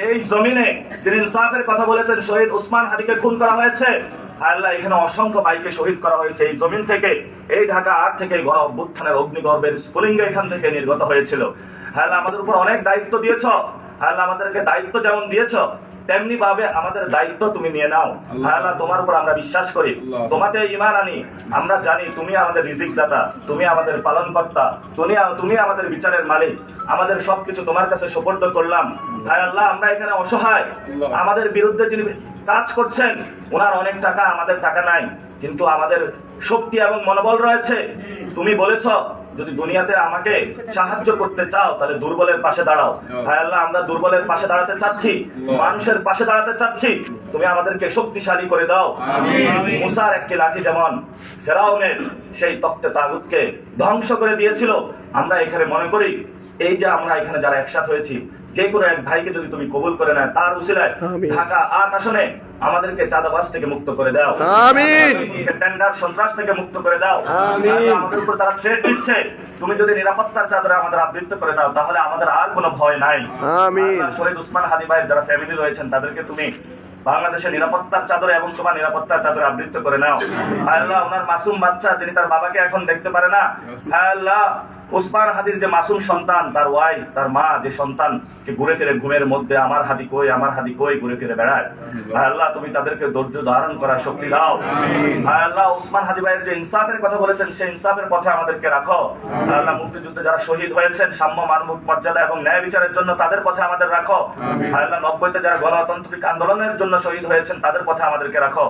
এই জমিনে যিনি ইনসাফের কথা বলেছেন, শহীদ উসমান হাদিকে খুন করা হয়েছে। আল্লাহ, এখানে অসংখ্য ভাইকে শহীদ করা হয়েছে এই জমিন থেকে। এই ঢাকা ৮ থেকে গণ অভ্যুত্থানের অগ্নিগর্ভের স্ফুলিঙ্গ এখান থেকে নির্গত হয়েছিল। আল্লাহ, আমাদের উপর অনেক দায়িত্ব দিয়েছ। আল্লাহ, আমাদেরকে দায়িত্ব যেমন দিয়েছ তেমনি ভাবে আমাদের দায়িত্ব তুমি নিয়ে নাও। আল্লাহ, তোমার উপর আমরা বিশ্বাস করি, তোমাতে ঈমান আনি। আমরা জানি তুমি আমাদের রিজিক দাতা, তুমি আমাদের পালন কর্তা, তুমি আমাদের বিচারের মালিক। আমাদের সবকিছু তোমার কাছে সুপর্দ করলাম। হায় আল্লাহ, আমরা এখানে অসহায়। আমাদের বিরুদ্ধে যিনি কাজ করছেন ওনার অনেক টাকা, আমাদের টাকা নাই, কিন্তু আমাদের শক্তি এবং মনোবল রয়েছে। তুমি বলেছ যদি দুনিয়াতে আমাকে সাহায্য করতে চাও তাহলে দুর্বলের পাশে দাঁড়াও। হায় আল্লাহ, আমরা দুর্বলের পাশে দাঁড়াতে চাচ্ছি, মানুষের পাশে দাঁড়াতে চাচ্ছি। তুমি আমাদেরকে শক্তিশালী করে দাও। মুসার একটি লাঠি যেমন ফেরাউনের সেই তখ্তে তাগুতকে ধ্বংস করে দিয়েছিল, আমরা এখানে মনে করি এই যে আমরা এখানে যারা একসাথে হয়েছি, যে কোনো এক ভাইকে যদি তুমি কবুল করে নেয়, তার উসিলায় ঢাকা ৮ আসনে আমাদেরকে চাঁদাবাজ থেকে মুক্ত করে দাও। আমিন। টেন্ডার সন্ত্রাস থেকে মুক্ত করে দাও। আমিন। আমাদের উপর তারা থ্রেট দিচ্ছে, তুমি যদি নিরাপত্তার চাদরে আমাদের আবৃত করে দাও তাহলে আমাদের আর কোনো ভয় নাই। আমিন। শহীদ উসমান হাদি ভাইয়ের যারা ফ্যামিলি রয়েছেন তাদেরকে তুমি বাংলাদেশের নিরাপত্তার চাদরে এবং তোমার নিরাপত্তার চাদরে আবৃত করে নাও। আল্লাহ, ওনার মাসুম বাচ্চা যিনি তার বাবাকে এখন দেখতে পারে না, আল্লাহ উসমান হাদির যে মাসুম সন্তান, তার ওয়াইফ, তার মা যে সন্তানকে ঘুরে ফিরে ঘুমের মধ্যে আমার হাদি কই আমার হাদি কই ঘুরে ফিরে বেড়ায়, আল্লাহ তুমি তাদেরকে ধৈর্য ধারণ করার শক্তি দাও। আল্লাহ, উসমান হাদি ভাইয়ের যে ইনসাফের কথা বলেছেন সেই ইনসাফের পথে আমাদেরকে রাখো। আল্লাহ, মুক্তিযুদ্ধে যারা শহীদ হয়েছেন সাম্য মানবিক মর্যাদা এবং ন্যায় বিচারের জন্য তাদের পথে আমাদের রাখো। আল্লাহ, ৯০-তে যারা গণতান্ত্রিক আন্দোলনের জন্য শহীদ হয়েছেন তাদের পথে আমাদেরকে রাখো।